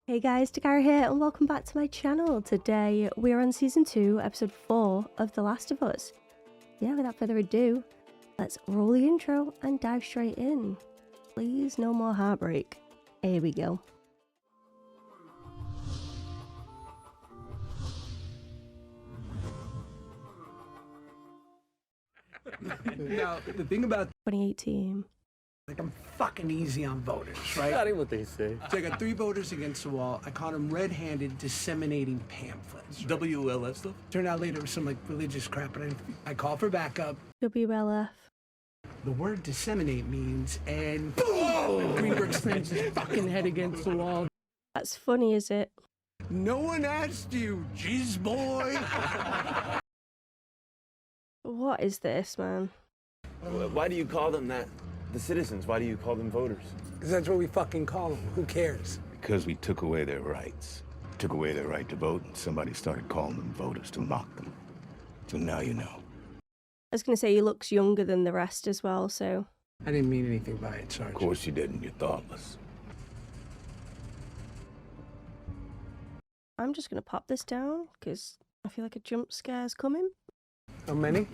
Hey guys, Dakara here and welcome back to my channel. Today we're on Season 2, Episode 4 of The Last of Us. Yeah, without further ado, let's roll the intro and dive straight in. Please, no more heartbreak. Here we go. Now, the thing about 2018. like I'm fucking easy on voters, right? That ain't what they say. So I got 3 voters against the wall. I caught them red-handed disseminating pamphlets. WLF stuff? Turned out later it was some like religious crap, but I called for backup. WLF. The word disseminate means, and boom! Greenberg slams his fucking head against the wall. That's funny, is it? No one asked you, jizz boy. What is this, man? Why do you call them that? The citizens, why do you call them voters? Because that's what we fucking call them. Who cares? Because we took away their rights. Took away their right to vote, and somebody started calling them voters to mock them. So now you know. I was going to say he looks younger than the rest as well, so... I didn't mean anything by it, Sarge. Of course you didn't, you're thoughtless. I'm just going to pop this down, because I feel like a jump scare's coming. How many?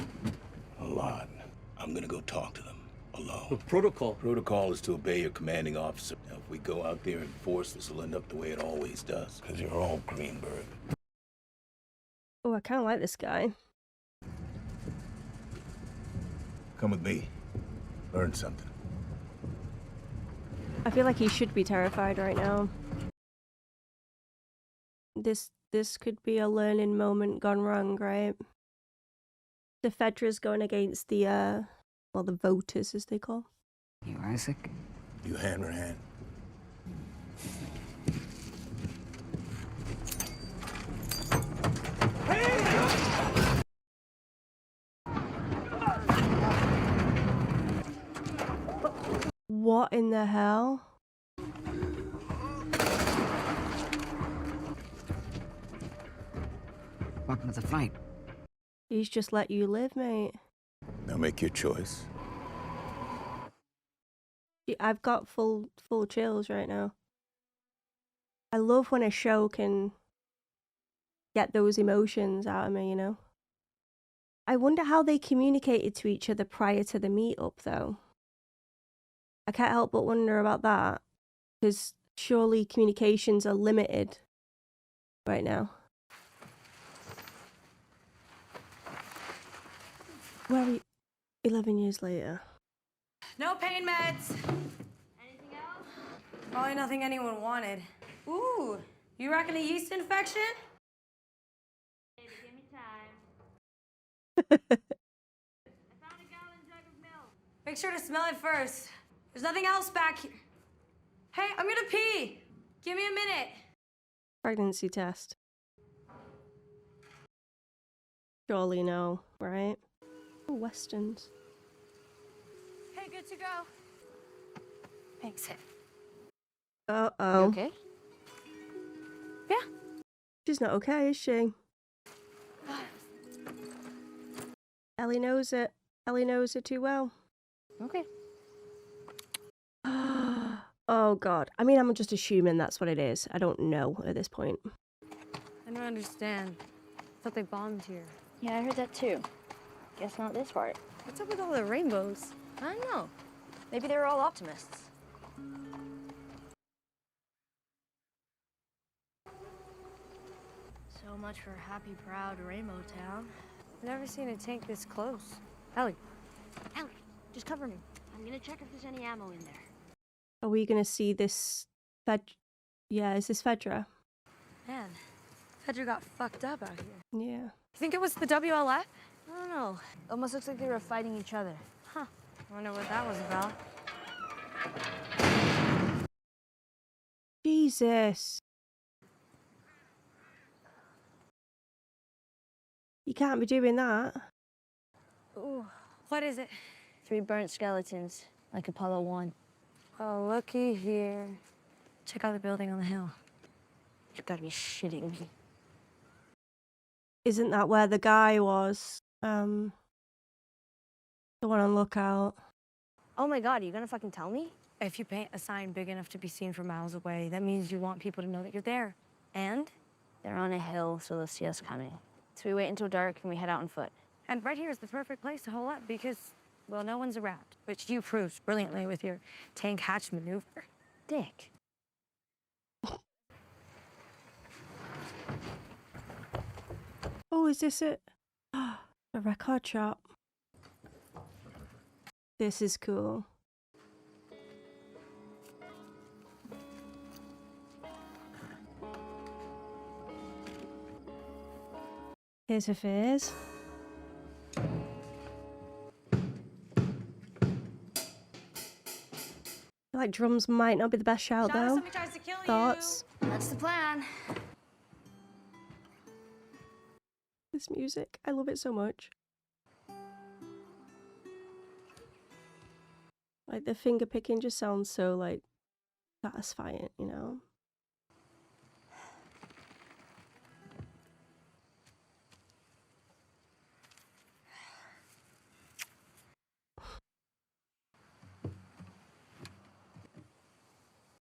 A lot. I'm gonna go talk to them, alone. Protocol. Protocol is to obey your commanding officer. Now, if we go out there and force, this will end up the way it always does. Because you're all Greenberg. Oh, I kind of like this guy. Come with me. Learn something. I feel like he should be terrified right now. This could be a learning moment gone wrong, right? The Fedra's going against the, well, the voters, as they call. You Isaac? You hand or hand? What in the hell? Welcome to the fight. He's just let you live, mate. Now make your choice. I've got full chills right now. I love when a show can get those emotions out of me, you know? I wonder how they communicated to each other prior to the meetup, though. I can't help but wonder about that, because surely communications are limited right now. Where are we? 11 years later. No pain meds. Anything else? Probably nothing anyone wanted. Ooh, you reckon a yeast infection? Baby, give me time. I found a gallon jug of milk. Make sure to smell it first. There's nothing else back here. Hey, I'm gonna pee. Give me a minute. Pregnancy test. Surely no, right? Oh, Westerns. Hey, good to go. Thanks. Uh-oh. Okay? Yeah. She's not okay, is she? Ellie knows it. Ellie knows it too well. Okay. Oh, God. I mean, I'm just assuming that's what it is. I don't know at this point. I don't understand. I thought they bombed here. Yeah, I heard that too. Guess not this part. What's up with all the rainbows? I don't know. Maybe they were all optimists. So much for happy, proud Rainbow Town. I've never seen a tank this close. Ellie. Ellie, just cover me. I'm gonna check if there's any ammo in there. Are we going to see this Yeah, is this Fedra? Man, Fedra got fucked up out here. Yeah. You think it was the WLF? I don't know. Almost looks like they were fighting each other. Huh. I wonder what that was about. Jesus. You can't be doing that. Ooh, what is it? 3 burnt skeletons, like Apollo 1. Oh, looky here. Check out the building on the hill. You gotta be shitting me. Isn't that where the guy was? The one on Lookout. Oh my god, are you gonna fucking tell me? If you paint a sign big enough to be seen from miles away, that means you want people to know that you're there. And? They're on a hill, so they'll see us coming. So we wait until dark and we head out on foot. And right here is the perfect place to hole up because, well, no one's around, which you proved brilliantly with your tank hatch maneuver. Dick. Oh, is this it? A record shop. This is cool. Here's a fizz. Like drums might not be the best shout though. Somebody tries to kill Thoughts? That's the plan. This music, I love it so much. Like the finger picking just sounds so like satisfying, you know?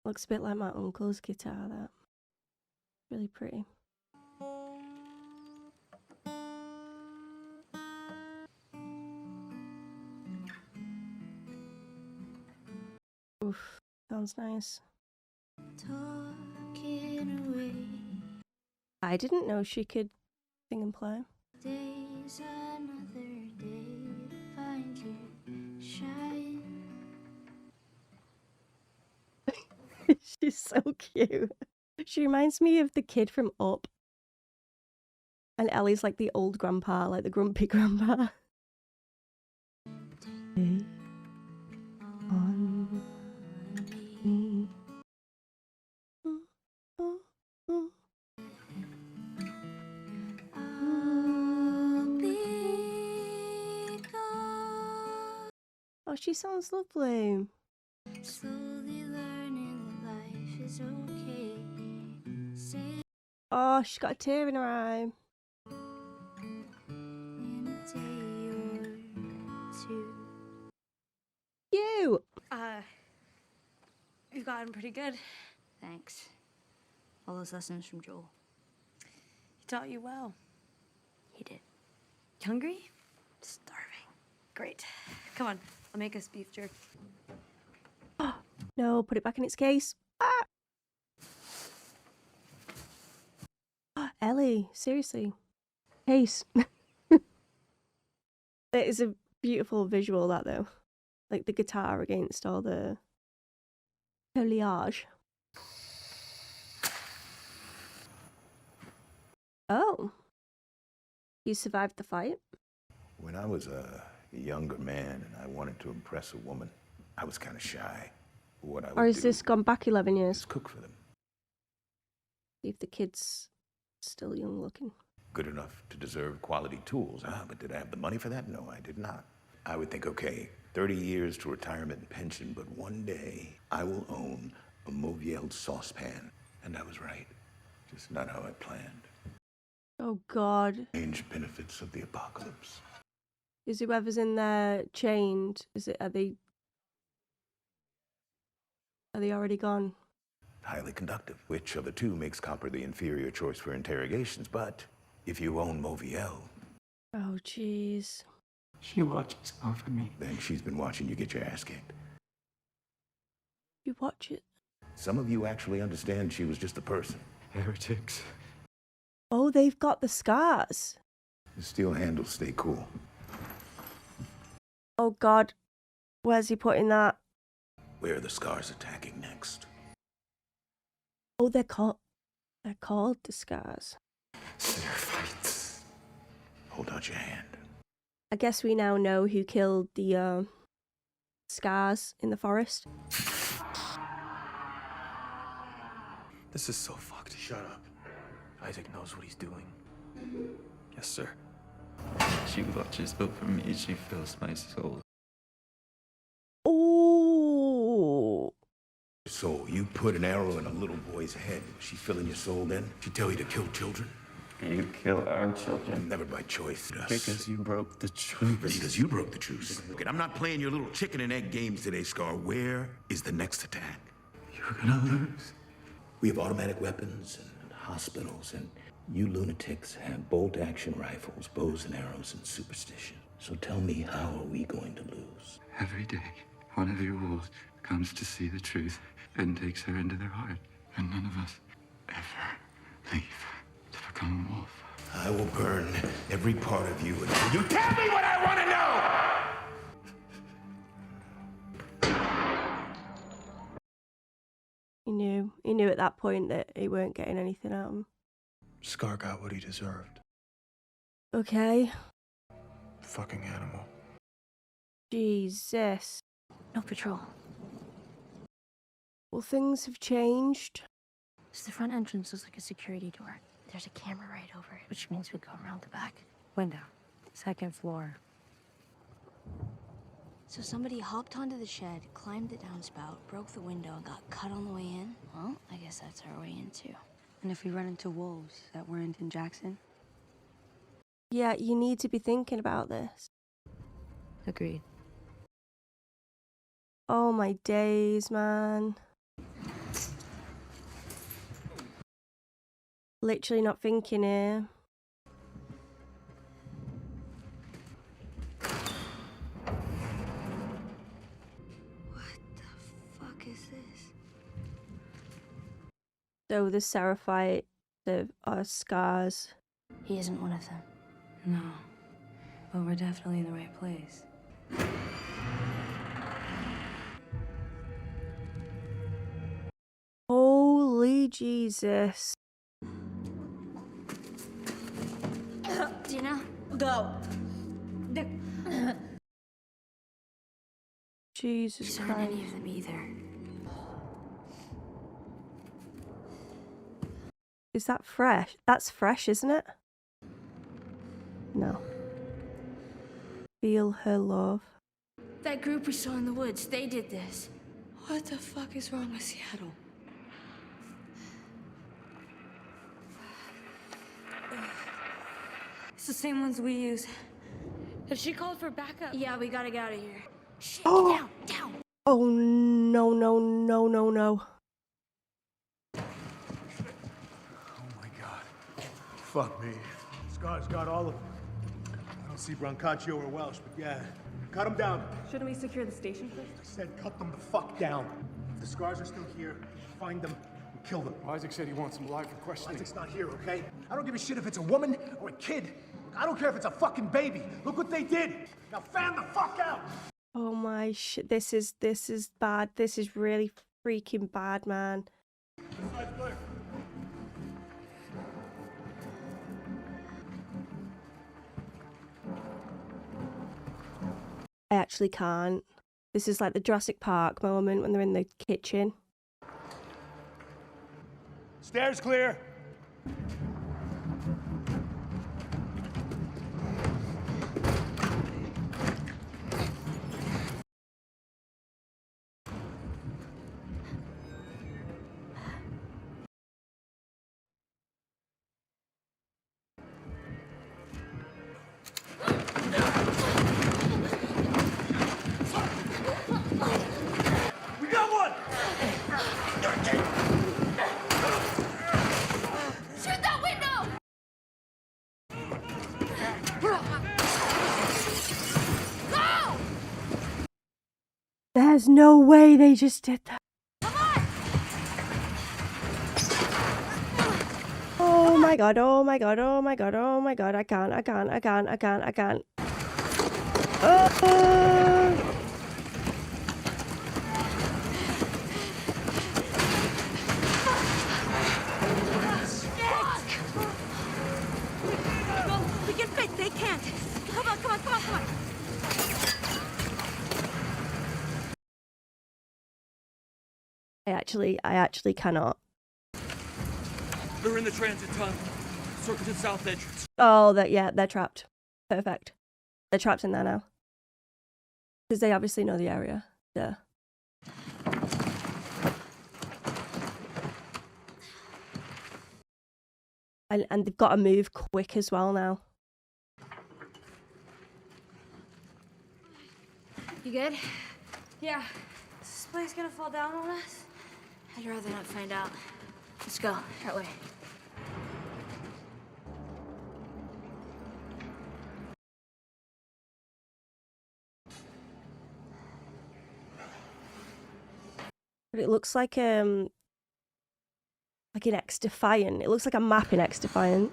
Looks a bit like my uncle's guitar, that. Really pretty. Oof, sounds nice. I didn't know she could sing and play. Day's another day to find you shine. She's so cute. She reminds me of the kid from Up. And Ellie's like the old grandpa, like the grumpy grandpa. Hey, on me. I'll be gone. Oh, she sounds lovely. Slowly learning that life is okay. Say Oh, she's got a tear in her eye. in a day or two. You! You've gotten pretty good. Thanks. All those lessons from Joel. He taught you well. He did. Hungry? Starving. Great. Come on, I'll make us beef jerky. No, put it back in its case. Ah! Ellie, seriously. Case. It is a beautiful visual, that though. Like the guitar against all the foliage. Oh. You survived the fight? When I was a younger man and I wanted to impress a woman, I was kind of shy. What I would Or is do this gone back 11 years? is cook for them. See if the kid's still young looking. Good enough to deserve quality tools, but did I have the money for that? No, I did not. I would think, okay, 30 years to retirement and pension, but one day I will own a Mauviel saucepan. And I was right. Just not how I planned. Oh god. Strange benefits of the apocalypse. Is whoever's in there chained? Are they already gone? Highly conductive. Which of the two makes copper the inferior choice for interrogations? But if you own Mauviel, Oh jeez. She watches over me. then she's been watching you get your ass kicked. You watch it. Some of you actually understand she was just a person. Heretics. Oh, they've got the scars. The steel handles stay cool. Oh god. Where's he putting that? Where are the scars attacking next? Oh, they're called the scars. Seraphites. Hold out your hand. I guess we now know who killed the scars in the forest. This is so fucked. Shut up. Isaac knows what he's doing. Yes, sir. She watches over me. She fills my soul. Oh. So you put an arrow in a little boy's head. She filling your soul then? She tell you to kill children? You kill our children. Never by choice. Because you broke the truth. Because you broke the truce. Okay, I'm not playing your little chicken and egg games today, Scar. Where is the next attack? You're gonna lose. We have automatic weapons and hospitals, and you lunatics have bolt-action rifles, bows and arrows, and superstition. So tell me, how are we going to lose? Every day, one of your wolves comes to see the truth and takes her into their heart. And none of us ever leave to become a wolf. I will burn every part of you until you tell me what I want to know! He knew at that point that he weren't getting anything out of him. Scar got what he deserved. Okay. Fucking animal. Jesus. No patrol. Well, things have changed. So the front entrance looks like a security door. There's a camera right over it, which means we go around the back. Window. Second floor. So somebody hopped onto the shed, climbed the downspout, broke the window, and got cut on the way in? Well, I guess that's our way in, too. And if we run into wolves that weren't in Jackson? Yeah, you need to be thinking about this. Agreed. Oh my days, man. Literally not thinking here. What the fuck is this? So the Seraphite, the scars. He isn't one of them. No. But we're definitely in the right place. Holy Jesus. Dina, go. Jesus These aren't Christ. any of them either. Is that fresh? That's fresh, isn't it? No. Feel her love. That group we saw in the woods, they did this. What the fuck is wrong with Seattle? It's the same ones we use. Have she called for backup? Yeah, we gotta get out of here. Shit, down, down. Oh no, no, no, no, no. Oh my god. Fuck me. Scar's got all of them. I don't see Brancaccio or Welsh, but yeah. Cut them down. Shouldn't we secure the station first? I said cut them the fuck down. If the Scars are still here, find them and kill them. Isaac said he wants him alive for questioning. Isaac's not here, okay? I don't give a shit if it's a woman or a kid. Look, I don't care if it's a fucking baby. Look what they did. Now fan the fuck out. Oh my shit. This is bad. This is really freaking bad, man. I actually can't. This is like the Jurassic Park moment when they're in the kitchen. Stairs clear. We got one! Shoot that window! Go! There's no way they just did that. Oh my god, oh my god, oh my god, oh my god, I can't. We can fit, they can't. Come on. I actually cannot. They're in the transit tunnel. Circle to south entrance. Oh, they're trapped. Perfect. They're trapped in there now. Because they obviously know the area. Yeah. And they've got to move quick as well now. You good? Yeah. Is this place gonna fall down on us? I'd rather not find out. Let's go. That way. But it looks like in X Defiant. It looks like a map in X Defiant.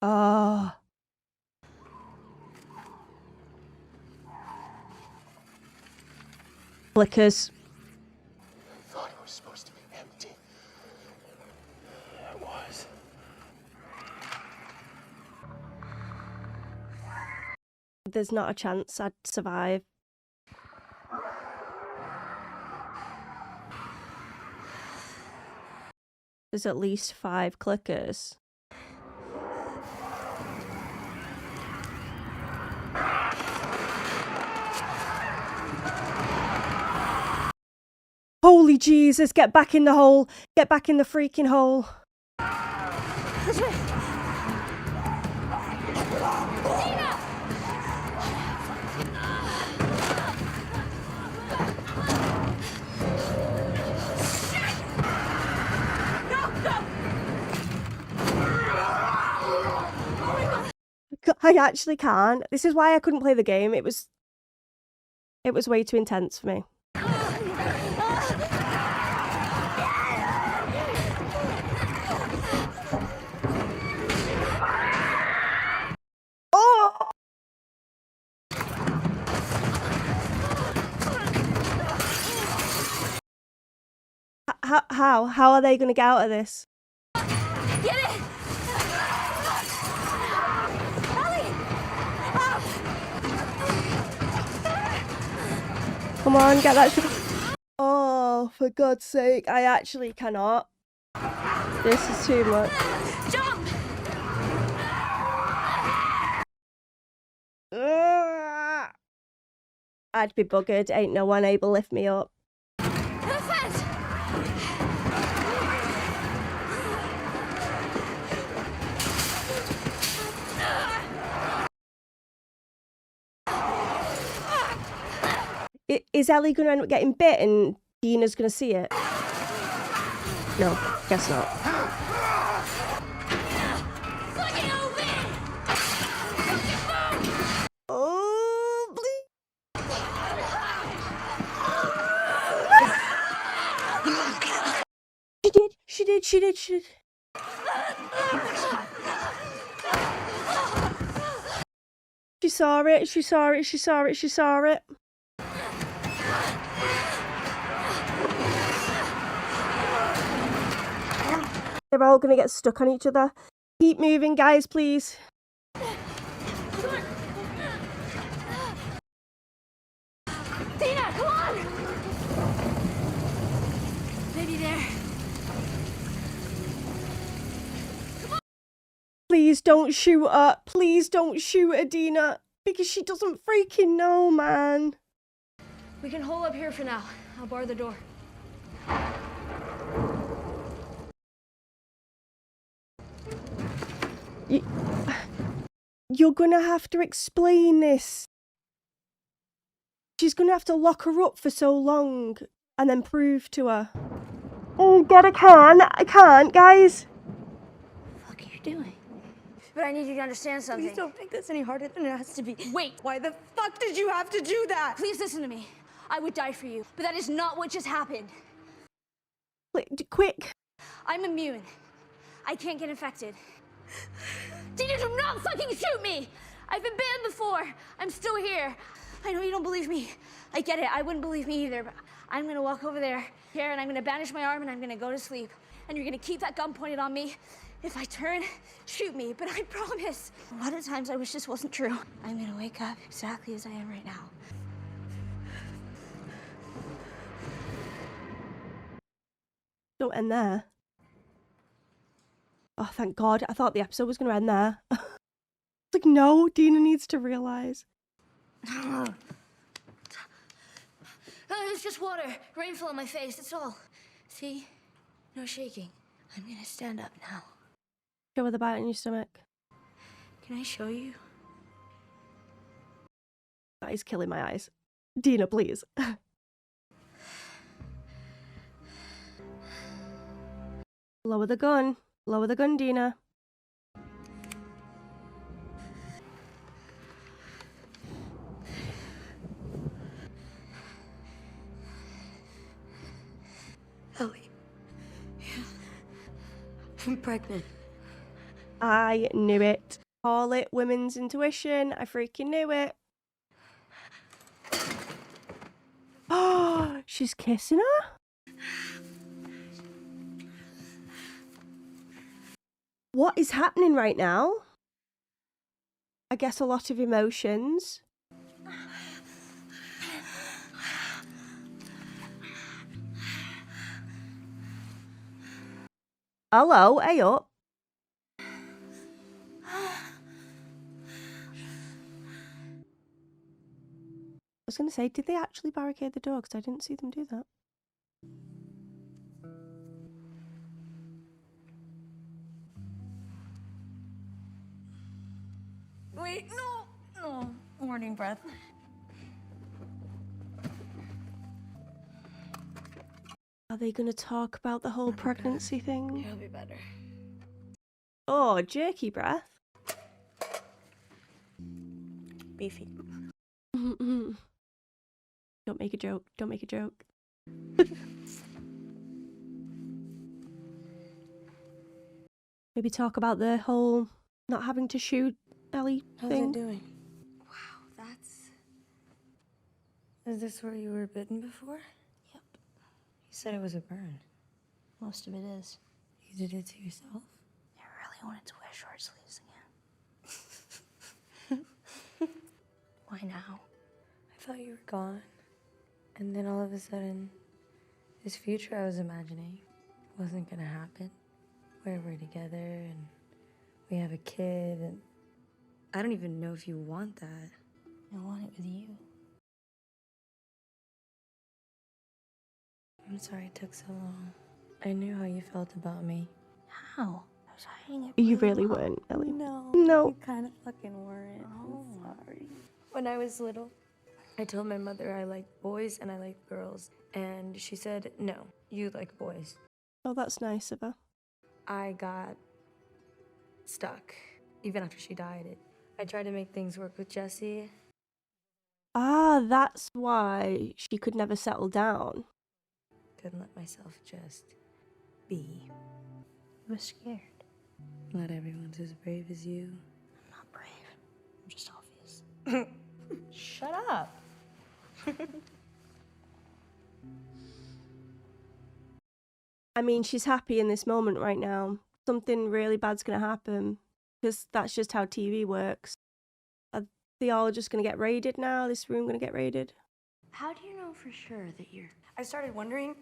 Oh. Flickers. I thought it was supposed to be empty. It was. There's not a chance I'd survive. There's at least 5 clickers. Holy Jesus, get back in the hole. Get back in the freaking hole. This way. Dina! I actually can't. This is why I couldn't play the game. It was way too intense for me. Oh! How are they going to get out of this? Get it! Ellie! Up! Come on, get that shit. Oh, for God's sake, I actually cannot. This is too much. Jump! I'd be buggered. Ain't no one able to lift me up. The fence! Is Ellie going to end up getting bit and Dina's going to see it? No, guess not. Oh, please. She did. She saw it. They're all gonna get stuck on each other. Keep moving, guys, please. Dina, come on! Maybe there. Please don't shoot her. Please don't shoot her, Dina. Because she doesn't freaking know, man. We can hold up here for now. I'll bar the door. You're gonna have to explain this. She's gonna have to lock her up for so long and then prove to her. Oh God, I can't, guys. What the fuck are you doing? But I need you to understand something. Please don't make this any harder than it has to be. Wait! Why the fuck did you have to do that? Please listen to me. I would die for you, but that is not what just happened. Quick. I'm immune. I can't get infected. Dina, do not fucking shoot me! I've been banned before. I'm still here. I know you don't believe me. I get it. I wouldn't believe me either, but I'm gonna walk over there, here, and I'm gonna banish my arm, and I'm gonna go to sleep. And you're gonna keep that gun pointed on me. If I turn, shoot me, but I promise. A lot of times I wish this wasn't true. I'm gonna wake up exactly as I am right now. Don't end there. Oh, thank God. I thought the episode was going to end there. It's like, no, Dina needs to realise. just water. Rain fell on my face, that's all. See? No shaking. I'm gonna stand up now. Show her the bite in your stomach. Can I show you? That is killing my eyes. Dina, please. Lower the gun. Lower the gun, Dina. Ellie. Yeah. I'm pregnant. I knew it. Call it women's intuition. I freaking knew it. Oh, she's kissing her? What is happening right now? I guess a lot of emotions. Hello, hey up. I was going to say, did they actually barricade the door? Because I didn't see them do that. Wait, no. Morning breath. Are they going to talk about the whole pregnancy thing? It'll be better. Oh, jerky breath. Beefy. Don't make a joke. Don't make a joke. Maybe talk about the whole not having to shoot Ellie How's thing. it doing? Wow, that's... Is this where you were bitten before? Yep. You said it was a burn. Most of it is. You did it to yourself? I really wanted to wear short sleeves again. Why now? I thought you were gone. And then all of a sudden, this future I was imagining wasn't gonna happen. Where we're together and we have a kid, and I don't even know if you want that. I want it with you. I'm sorry it took so long. I knew how you felt about me. How? I was hiding it. You really weren't, Ellie. No. No. You kind of fucking weren't. Oh, I'm sorry. When I was little, I told my mother I liked boys and I liked girls. And she said, no, you like boys. Oh, that's nice of her. I got stuck. Even after she died, I tried to make things work with Jesse. Ah, that's why she could never settle down. Couldn't let myself just be. I was scared. Not everyone's as brave as you. I'm not brave. I'm just obvious. Shut up. I mean, she's happy in this moment right now. Something really bad's going to happen. Because that's just how TV works. Are they all just going to get raided now? This room going to get raided? How do you know for sure that you're... I started wondering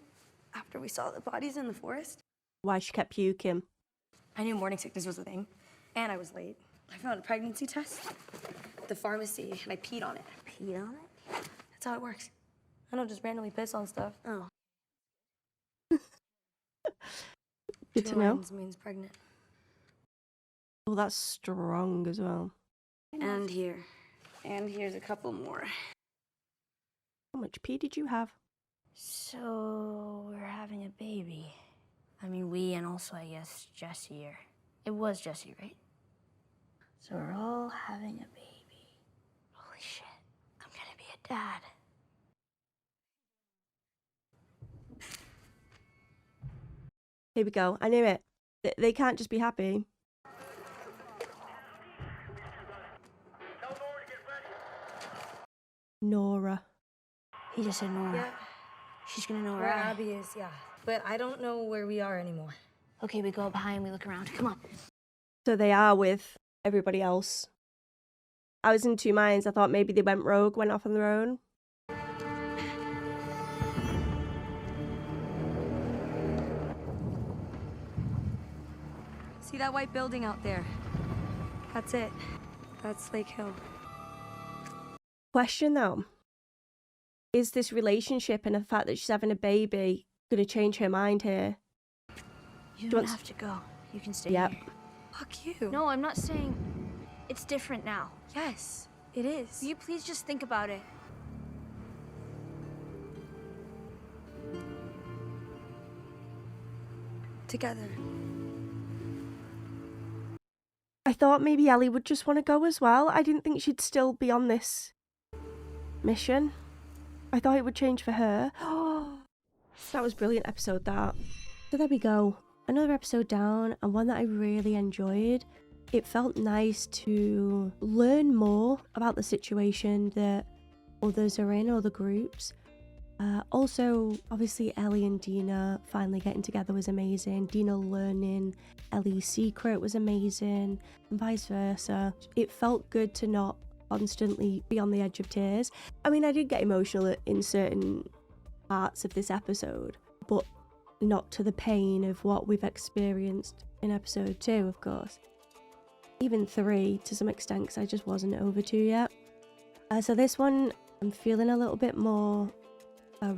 after we saw the bodies in the forest. Why she kept puking. I knew morning sickness was a thing, and I was late. I found a pregnancy test at the pharmacy, and I peed on it. Peed on it? That's how it works. I don't just randomly piss on stuff. Oh. Good to know. Means pregnant. Oh, that's strong as well. And here. And here's a couple more. How much pee did you have? So, we're having a baby. I mean, we and also, I guess, Jesse. It was Jesse, right? So we're all having a baby. Holy shit. I'm gonna be a dad. Here we go. I knew it. They can't just be happy. Nora. He just said Nora. Yeah. She's gonna know Where where Abby is, yeah. But I don't know where we are anymore. Okay, we go behind, we look around. Come on. So they are with everybody else. I was in two minds. I thought maybe they went rogue, went off on their own. See that white building out there? That's it. That's Lake Hill. Question though. is this relationship and the fact that she's having a baby going to change her mind here? You don't have to go. You can stay Yep. here. Fuck you. No, I'm not saying it's different now. Yes, it is. Will you please just think about it? Together. I thought maybe Ellie would just want to go as well. I didn't think she'd still be on this mission. I thought it would change for her. That was a brilliant episode, that. So there we go. Another episode down, and one that I really enjoyed. It felt nice to learn more about the situation that others are in, other groups. Also, obviously, Ellie and Dina finally getting together was amazing. Dina learning Ellie's secret was amazing, and vice versa. It felt good to not constantly be on the edge of tears. I mean, I did get emotional in certain parts of this episode, but not to the pain of what we've experienced in episode 2, of course. Even 3 to some extent, because I just wasn't over 2 yet. So this one, I'm feeling a little bit more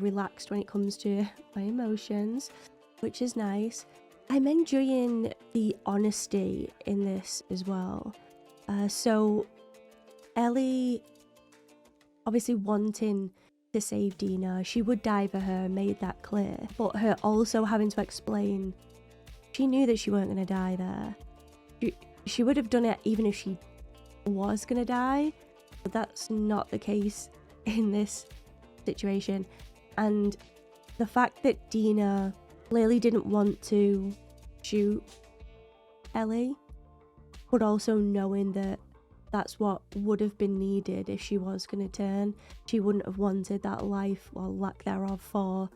relaxed when it comes to my emotions, which is nice. I'm enjoying the honesty in this as well. So Ellie obviously wanting to save Dina, she would die for her, made that clear, but her also having to explain she knew that she weren't going to die there. She would have done it even if she was going to die, but that's not the case in this situation. And the fact that Dina clearly didn't want to shoot Ellie, but also knowing that that's what would have been needed if she was going to turn. She wouldn't have wanted that life, or lack thereof, for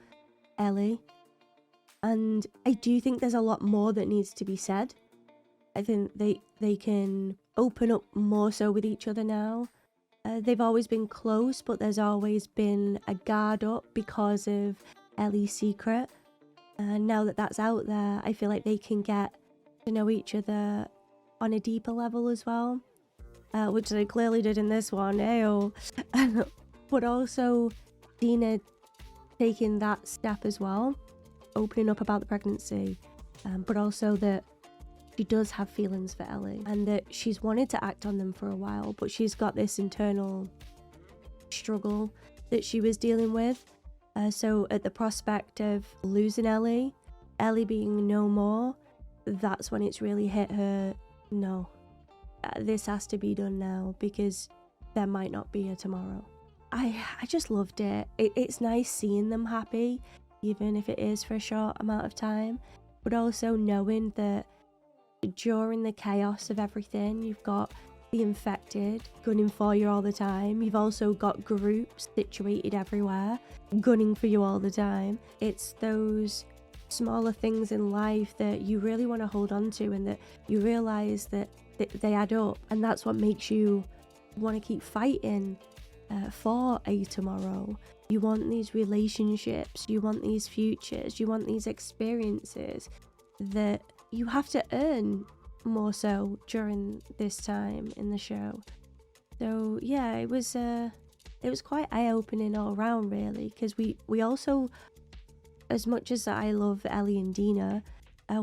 Ellie. And I do think there's a lot more that needs to be said. I think they can open up more so with each other now. They've always been close, but there's always been a guard up because of Ellie's secret. Now that that's out there, I feel like they can get to know each other on a deeper level as well, which they clearly did in this one, ayo. But also Dina taking that step as well, opening up about the pregnancy, but also that she does have feelings for Ellie and that she's wanted to act on them for a while, but she's got this internal struggle that she was dealing with. So at the prospect of losing Ellie being no more, that's when it's really hit her. No, this has to be done now, because there might not be a tomorrow. I just loved it. It's nice seeing them happy, even if it is for a short amount of time, but also knowing that during the chaos of everything, you've got the infected gunning for you all the time. You've also got groups situated everywhere gunning for you all the time. It's those smaller things in life that you really want to hold on to, and that you realize that they add up, and that's what makes you want to keep fighting for a tomorrow. You want these relationships, you want these futures, you want these experiences that you have to earn more so during this time in the show. So yeah, it was quite eye-opening all around, really, because we also, as much as I love Ellie and Dina,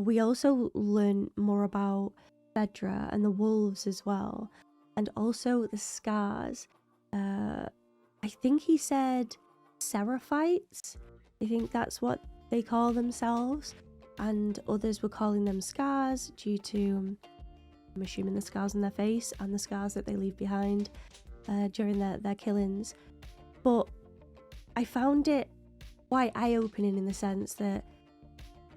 we also learn more about Fedra and the wolves as well, and also the scars. I think he said seraphites. I think that's what they call themselves, and others were calling them scars due to, I'm assuming, the scars on their face and the scars that they leave behind during their killings. But I found it quite eye-opening in the sense that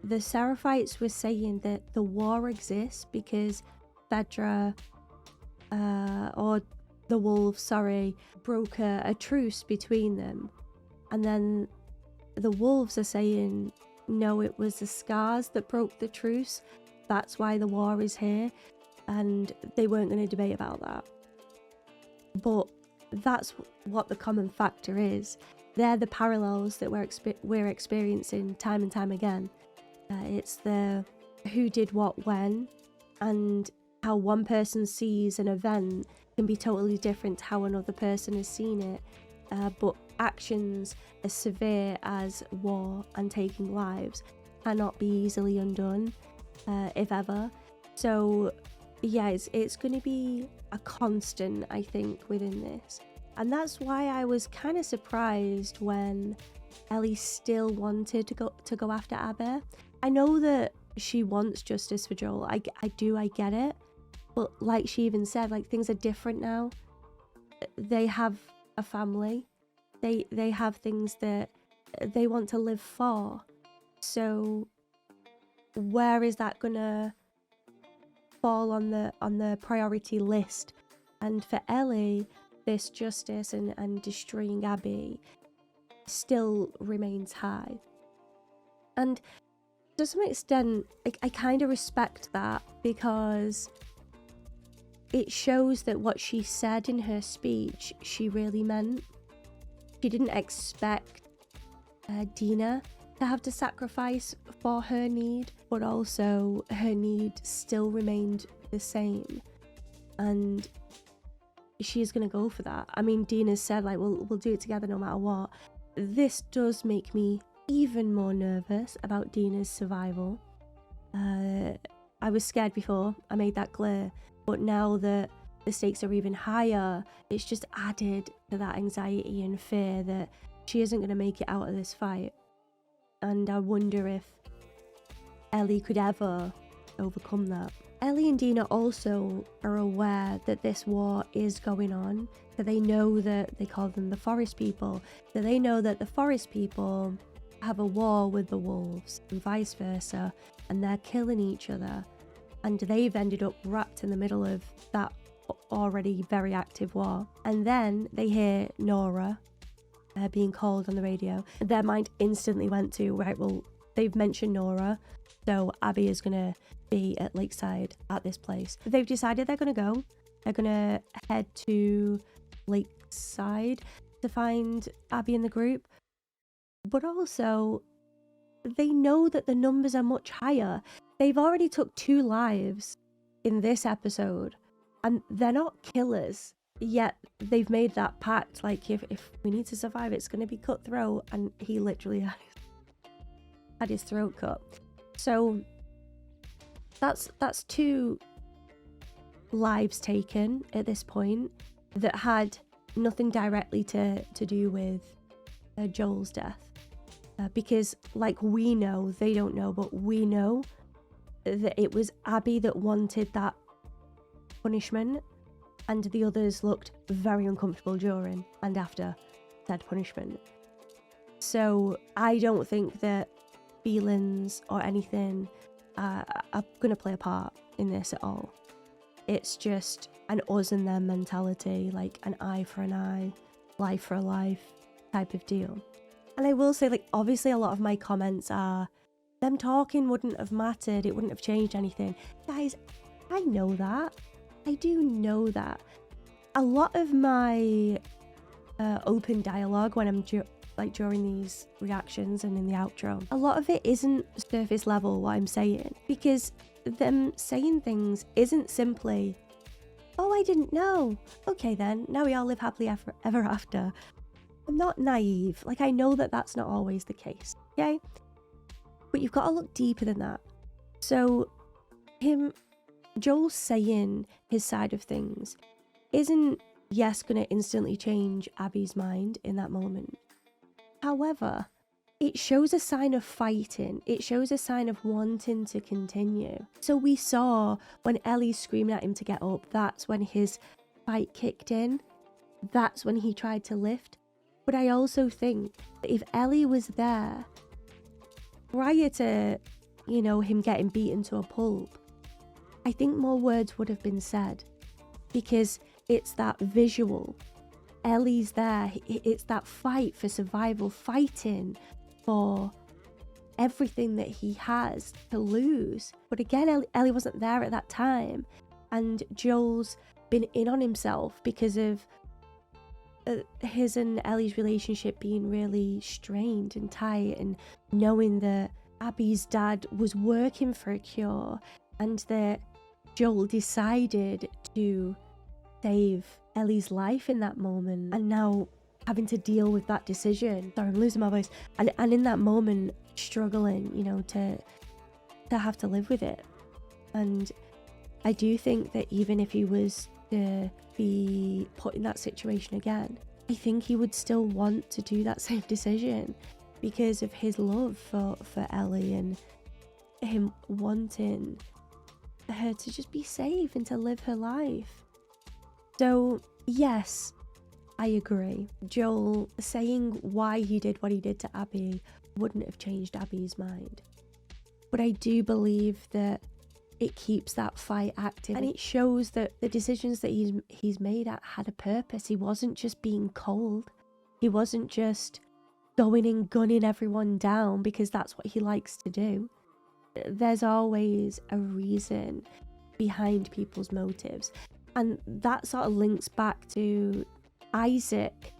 the seraphites were saying that the war exists because Fedra, or the wolves, sorry, broke a truce between them. And then the wolves are saying, no, it was the scars that broke the truce. That's why the war is here. And they weren't going to debate about that. But that's what the common factor is. They're the parallels that we're experiencing time and time again. It's the who did what when, and how one person sees an event can be totally different to how another person has seen it. But actions as severe as war and taking lives cannot be easily undone, if ever. So yeah, it's going to be a constant, I think, within this. And that's why I was kind of surprised when Ellie still wanted to go after Abby. I know that she wants justice for Joel. I get it. But like she even said, like, things are different now. They have a family. They have things that they want to live for. So where is that gonna fall on the priority list? And for Ellie, this justice and destroying Abby still remains high. And to some extent, I kind of respect that, because it shows that what she said in her speech, she really meant. She didn't expect Dina to have to sacrifice for her need, but also her need still remained the same. And she's going to go for that. I mean, Dina said, like, we'll do it together no matter what. This does make me even more nervous about Dina's survival. I was scared before, I made that clear. But now that the stakes are even higher, it's just added to that anxiety and fear that she isn't going to make it out of this fight. And I wonder if Ellie could ever overcome that. Ellie and Dina also are aware that this war is going on, that they know that, they call them the forest people, that they know that the forest people have a war with the wolves and vice versa, and they're killing each other. And they've ended up wrapped in the middle of that already very active war. And then they hear Nora being called on the radio. Their mind instantly went to, right, well, they've mentioned Nora, so Abby is going to be at Lakeside at this place. They've decided they're going to go. They're going to head to Lakeside to find Abby and the group. But also, they know that the numbers are much higher. They've already took 2 lives in this episode, and they're not killers, yet they've made that pact, like, if we need to survive, it's going to be cutthroat, and he literally had his throat cut. So that's 2 lives taken at this point that had nothing directly to do with Joel's death. Because, like, we know, they don't know, but we know that it was Abby that wanted that punishment, and the others looked very uncomfortable during and after said punishment. So I don't think that feelings or anything are going to play a part in this at all. It's just an us and them mentality, like an eye for an eye, life for a life type of deal. And I will say, like, obviously a lot of my comments are, them talking wouldn't have mattered, it wouldn't have changed anything. Guys, I know that. I do know that. A lot of my open dialogue when I'm during these reactions and in the outro, a lot of it isn't surface level what I'm saying, because them saying things isn't simply, oh, I didn't know, okay then, now we all live happily ever after. I'm not naive, like, I know that that's not always the case, okay? But you've got to look deeper than that. So Joel saying his side of things isn't, yes, going to instantly change Abby's mind in that moment. However, it shows a sign of fighting. It shows a sign of wanting to continue. So we saw when Ellie's screaming at him to get up, that's when his fight kicked in. That's when he tried to lift. But I also think that if Ellie was there prior to, you know, him getting beaten to a pulp, I think more words would have been said, because it's that visual. Ellie's there. It's that fight for survival, fighting for everything that he has to lose. But again, Ellie wasn't there at that time, and Joel's been in on himself because of his and Ellie's relationship being really strained and tight, and knowing that Abby's dad was working for a cure, and that Joel decided to save Ellie's life in that moment. And now having to deal with that decision. Sorry, I'm losing my voice. And in that moment, struggling, you know, to have to live with it. And I do think that even if he was to be put in that situation again, I think he would still want to do that same decision because of his love for Ellie and him wanting her to just be safe and to live her life. So yes, I agree. Joel saying why he did what he did to Abby wouldn't have changed Abby's mind. But I do believe that it keeps that fight active, and it shows that the decisions that he's made had a purpose. He wasn't just being cold. He wasn't just going and gunning everyone down because that's what he likes to do. There's always a reason behind people's motives. And that sort of links back to Isaac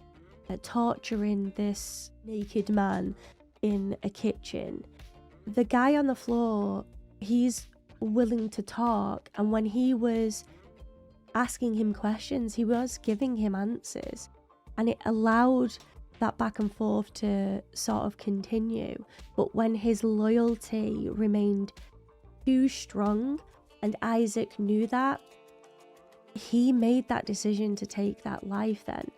torturing this naked man in a kitchen. The guy on the floor, he's willing to talk, and when he was asking him questions, he was giving him answers, and it allowed that back and forth to sort of continue. But when his loyalty remained too strong, and Isaac knew that, he made that decision to take that life then.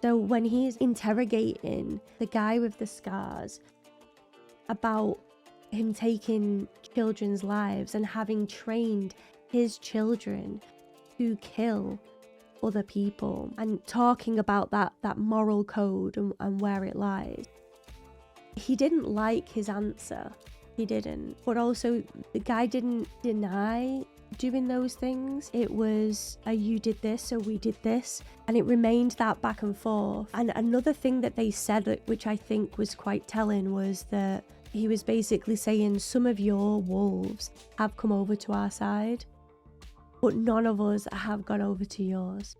So when he's interrogating the guy with the scars about him taking children's lives and having trained his children to kill other people, and talking about that moral code and where it lies, he didn't like his answer. He didn't. But also, the guy didn't deny doing those things. It was you did this, so we did this, and it remained that back and forth. And another thing that they said, which I think was quite telling, was that he was basically saying some of your wolves have come over to our side, but none of us have gone over to yours.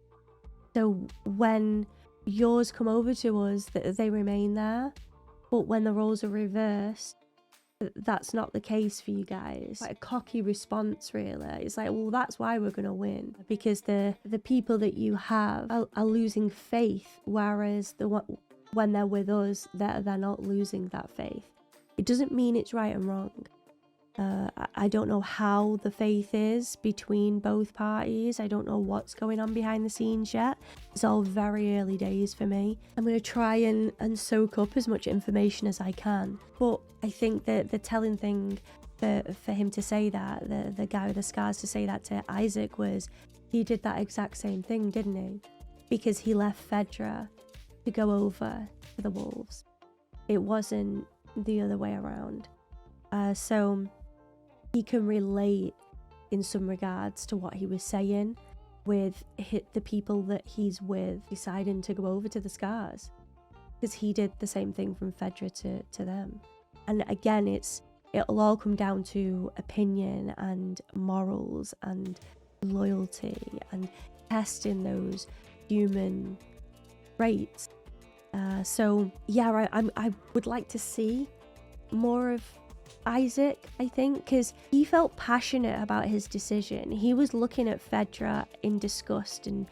So when yours come over to us, they remain there, but when the roles are reversed, that's not the case for you guys. Like a cocky response, really. It's like, well, that's why we're gonna win, because the people that you have are losing faith, whereas when they're with us, they're not losing that faith. It doesn't mean it's right and wrong. I don't know how the faith is between both parties. I don't know what's going on behind the scenes yet. It's all very early days for me. I'm going to try and soak up as much information as I can. But I think that the telling thing for him to say that, the guy with the scars to say that to Isaac, was he did that exact same thing, didn't he? Because he left Fedra to go over to the wolves. It wasn't the other way around. So he can relate in some regards to what he was saying with the people that he's with deciding to go over to the scars, because he did the same thing from Fedra to them. And again, it'll all come down to opinion and morals and loyalty and testing those human traits. So yeah, I would like to see more of Isaac, I think, because he felt passionate about his decision. He was looking at Fedra in disgust and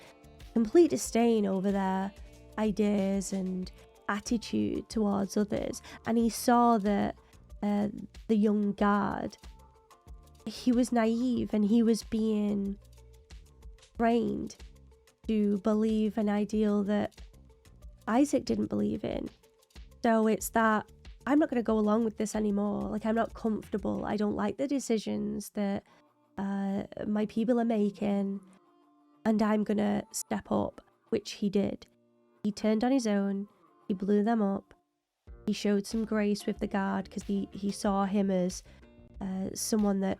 complete disdain over their ideas and attitude towards others, and he saw that the young guard, he was naive and he was being trained to believe an ideal that Isaac didn't believe in. So it's that I'm not going to go along with this anymore. Like, I'm not comfortable. I don't like the decisions that my people are making, and I'm going to step up, which he did. He turned on his own. He blew them up. He showed some grace with the guard because he saw him as someone that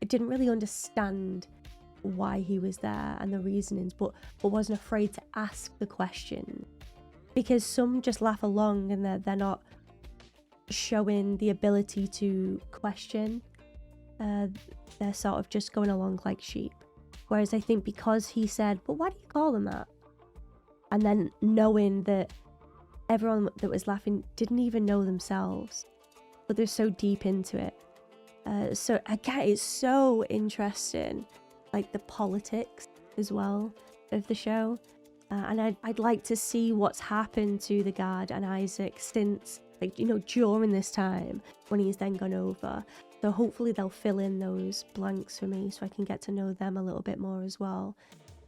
didn't really understand why he was there and the reasonings, but wasn't afraid to ask the question. Because some just laugh along and they're not showing the ability to question. They're sort of just going along like sheep. Whereas I think because he said, well, why do you call them that? And then knowing that everyone that was laughing didn't even know themselves, but they're so deep into it. So again, it's so interesting, like the politics as well of the show. And I'd like to see what's happened to the guard and Isaac since, like, you know, during this time when he's then gone over. So hopefully they'll fill in those blanks for me so I can get to know them a little bit more as well.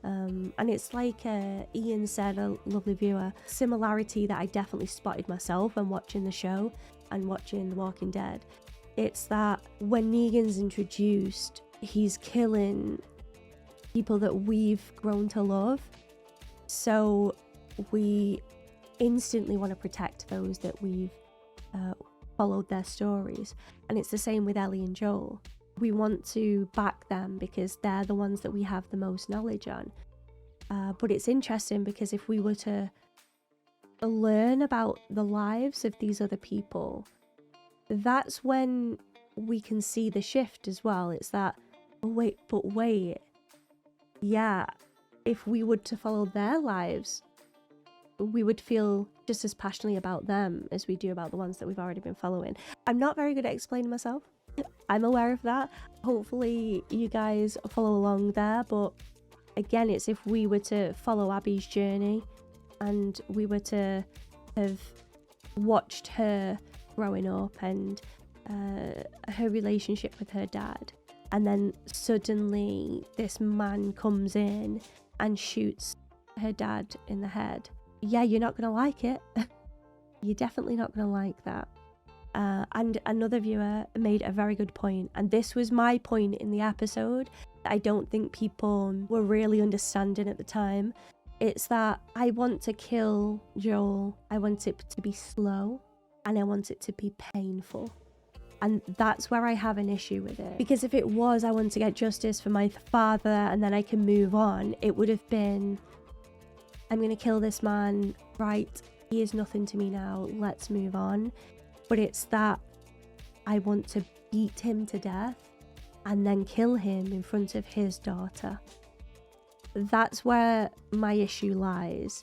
And it's like Ian said, a lovely viewer, similarity that I definitely spotted myself when watching the show and watching The Walking Dead. It's that when Negan's introduced, he's killing people that we've grown to love. So we instantly want to protect those that we've followed their stories. And it's the same with Ellie and Joel. We want to back them because they're the ones that we have the most knowledge on. But it's interesting because if we were to learn about the lives of these other people, that's when we can see the shift as well. It's that, oh wait, yeah, if we were to follow their lives, we would feel just as passionately about them as we do about the ones that we've already been following. I'm not very good at explaining myself. I'm aware of that. Hopefully you guys follow along there, but again, it's if we were to follow Abby's journey and we were to have watched her growing up and her relationship with her dad, and then suddenly this man comes in and shoots her dad in the head. Yeah, you're not gonna like it. You're definitely not gonna like that. And another viewer made a very good point, and this was my point in the episode that I don't think people were really understanding at the time. It's that I want to kill Joel, I want it to be slow, and I want it to be painful. And that's where I have an issue with it. Because if it was, I want to get justice for my father and then I can move on, it would have been, I'm going to kill this man, right, he is nothing to me now, let's move on. But it's that I want to beat him to death and then kill him in front of his daughter. That's where my issue lies.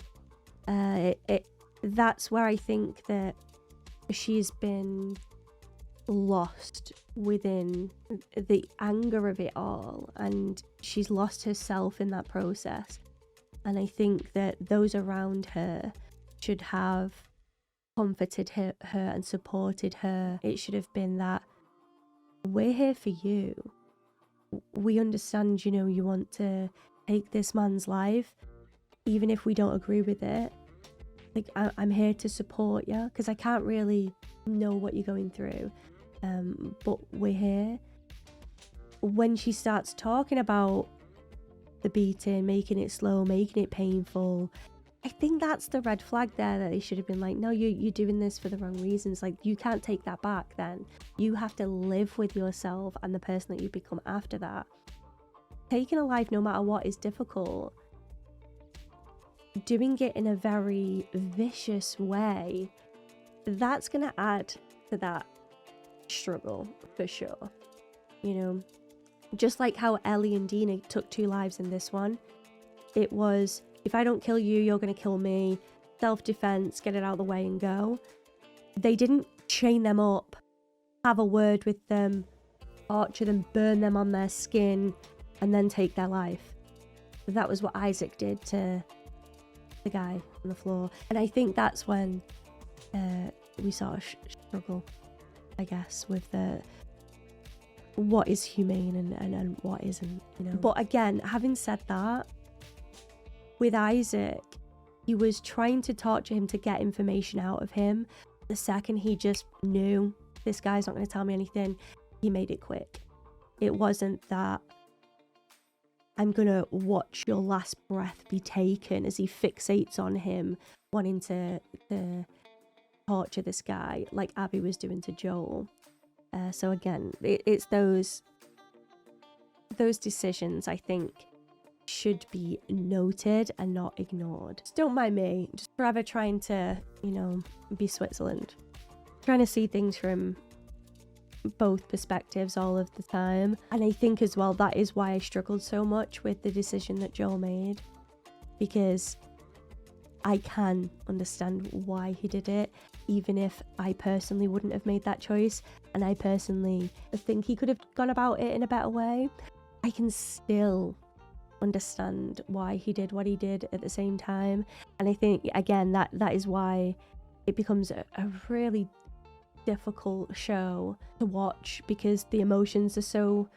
That's where I think that she's been lost within the anger of it all, and she's lost herself in that process. And I think that those around her should have comforted her and supported her. It should have been that, we're here for you. We understand, you know, you want to take this man's life, even if we don't agree with it. Like, I'm here to support you, because I can't really know what you're going through. But we're here. When she starts talking about the beating, making it slow, making it painful, I think that's the red flag there, that they should have been like, no, you're doing this for the wrong reasons. Like, you can't take that back then. You have to live with yourself and the person that you become after that. Taking a life, no matter what, is difficult. Doing it in a very vicious way, that's going to add to that struggle for sure. You know, just like how Ellie and Dina took 2 lives in this one. It was, if I don't kill you, you're going to kill me. Self-defense, get it out of the way and go. They didn't chain them up, have a word with them, torture them, burn them on their skin, and then take their life. That was what Isaac did to the guy on the floor. And I think that's when we sort of struggle, I guess, with the what is humane and what isn't, you know. But again, having said that, with Isaac, he was trying to torture him to get information out of him. The second he just knew, this guy's not going to tell me anything, he made it quick. It wasn't that, I'm going to watch your last breath be taken, as he fixates on him, wanting to torture this guy like Abby was doing to Joel. So again, it's those decisions, I think, should be noted and not ignored. Just don't mind me, just forever trying to, you know, be Switzerland. Trying to see things from both perspectives all of the time. And I think as well, that is why I struggled so much with the decision that Joel made, because I can understand why he did it, even if I personally wouldn't have made that choice, and I personally think he could have gone about it in a better way. I can still understand why he did what he did at the same time. And I think, again, that is why it becomes a really difficult show to watch, because the emotions are so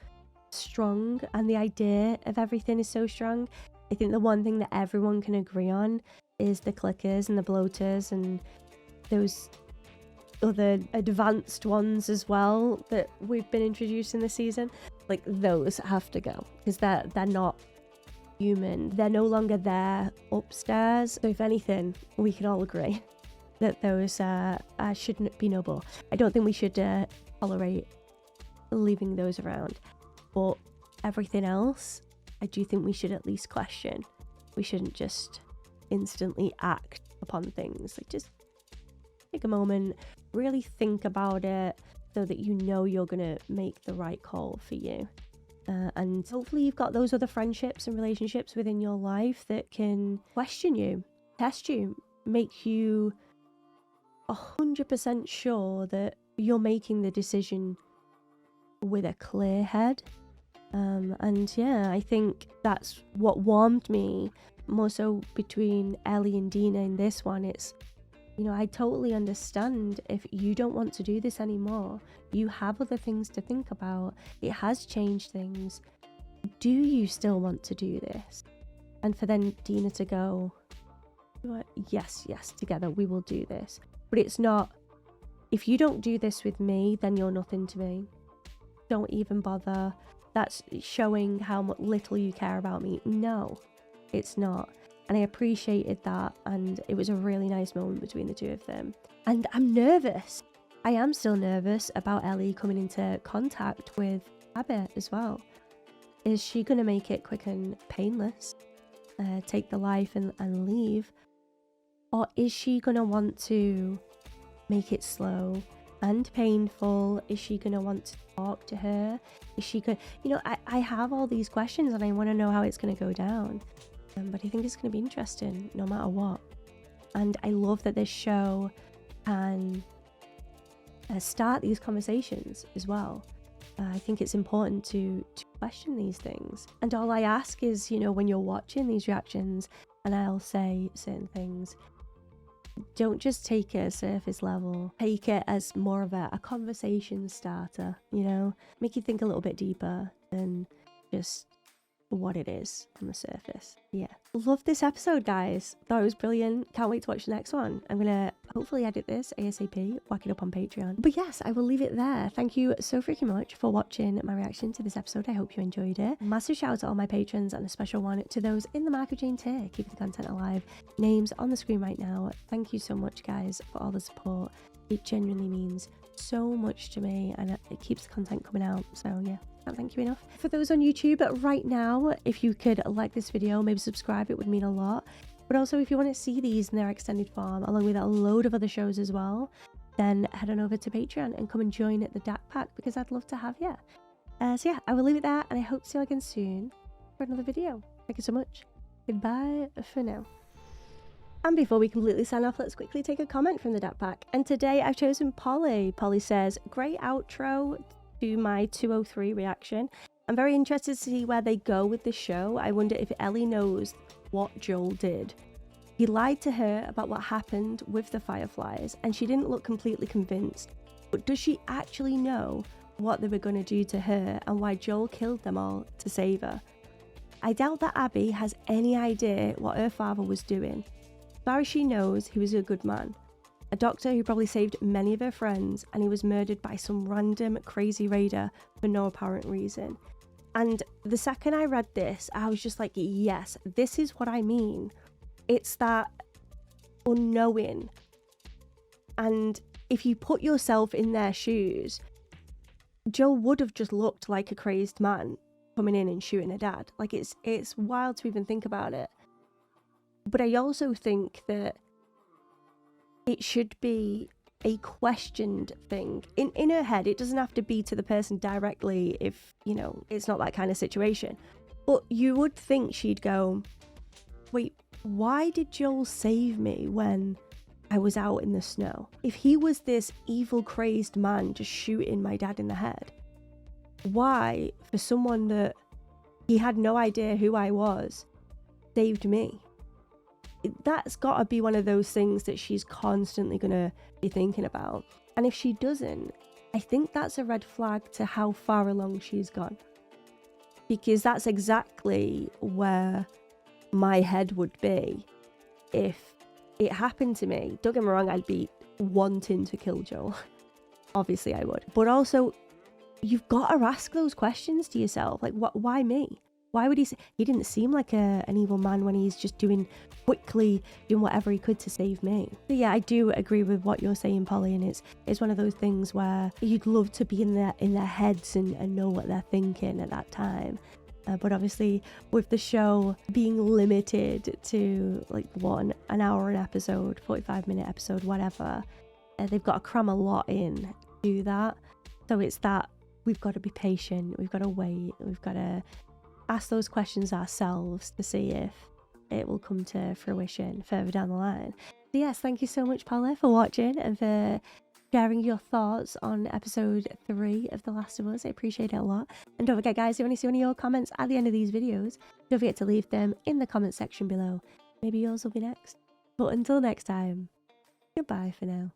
strong and the idea of everything is so strong. I think the one thing that everyone can agree on is the clickers and the bloaters and those other advanced ones as well that we've been introduced in the season. Like, those have to go, because they're not human. They're no longer there upstairs. So if anything, we can all agree that those shouldn't be no more. I don't think we should tolerate leaving those around. But everything else, I do think we should at least question. We shouldn't just instantly act upon things. Like, just take a moment, really think about it, so that you know you're gonna make the right call for you. And hopefully you've got those other friendships and relationships within your life that can question you, test you, make you 100% sure that you're making the decision with a clear head. And yeah, I think that's what warmed me more so between Ellie and Dina in this one. It's, you know, I totally understand if you don't want to do this anymore. You have other things to think about. It has changed things. Do you still want to do this? And for then Dina to go, yes, together we will do this. But it's not, if you don't do this with me, then you're nothing to me. Don't even bother. That's showing how little you care about me. No, it's not. And I appreciated that, and it was a really nice moment between the two of them. And I'm nervous. I am still nervous about Ellie coming into contact with Abby as well. Is she going to make it quick and painless? Take the life and leave? Or is she going to want to make it slow and painful? Is she going to want to talk to her? Is she going to... You know, I have all these questions and I want to know how it's going to go down. But I think it's going to be interesting no matter what. And I love that this show can start these conversations as well. I think it's important to question these things. And all I ask is, you know, when you're watching these reactions and I'll say certain things, don't just take it at surface level. Take it as more of a conversation starter, you know? Make you think a little bit deeper than just what it is on the surface. Yeah, love this episode, guys. Thought it was brilliant. Can't wait to watch the next one. I'm gonna hopefully edit this ASAP, whack it up on Patreon. But yes, I will leave it there. Thank you so freaking much for watching my reaction to this episode. I hope you enjoyed it. Massive shout out to all my patrons, and a special one to those in the Marco Jane tier, keeping the content alive. Names on the screen right now. Thank you so much, guys, for all the support. It genuinely means so much to me, and it keeps the content coming out. So yeah, can't thank you enough. For those on YouTube right now, if you could like this video, maybe subscribe, it would mean a lot. But also, if you want to see these in their extended form, along with a load of other shows as well, then head on over to Patreon and come and join at the DAC Pack, because I'd love to have you. So yeah, I will leave it there, and I hope to see you again soon for another video. Thank you so much. Goodbye for now. And before we completely sign off, let's quickly take a comment from the DAC Pack. And today I've chosen Polly. Polly says, great outro to my 203 reaction. I'm very interested to see where they go with this show. I wonder if Ellie knows what Joel did. He lied to her about what happened with the Fireflies, and she didn't look completely convinced. But does she actually know what they were going to do to her and why Joel killed them all to save her? I doubt that Abby has any idea what her father was doing. As far as she knows, he was a good man. A doctor who probably saved many of her friends, and he was murdered by some random crazy raider for no apparent reason. And the second I read this, I was just like, yes, this is what I mean. It's that unknowing. And if you put yourself in their shoes, Joel would have just looked like a crazed man coming in and shooting her dad. Like, it's wild to even think about it. But I also think that it should be a questioned thing. In her head, it doesn't have to be to the person directly if, you know, it's not that kind of situation. But you would think she'd go, wait, why did Joel save me when I was out in the snow? If he was this evil, crazed man just shooting my dad in the head, why, for someone that he had no idea who I was, saved me. That's got to be one of those things that she's constantly going to be thinking about. And if she doesn't, I think that's a red flag to how far along she's gone. Because that's exactly where my head would be if it happened to me. Don't get me wrong, I'd be wanting to kill Joel. Obviously I would. But also, you've got to ask those questions to yourself. Like, why me? Why would he didn't seem like an evil man when he's just doing whatever he could to save me. So yeah, I do agree with what you're saying, Polly, and it's one of those things where you'd love to be in their heads and know what they're thinking at that time. But obviously with the show being limited to like an hour an episode, 45-minute episode, whatever, they've got to cram a lot in to do that. So it's that we've got to be patient, we've got to wait, we've got to ask those questions ourselves to see if it will come to fruition further down the line. So yes, thank you so much, Paula, for watching and for sharing your thoughts on episode 3 of The Last of Us. I appreciate it a lot. And don't forget, guys, if you want to see one of your comments at the end of these videos, don't forget to leave them in the comment section below. Maybe yours will be next. But until next time, goodbye for now.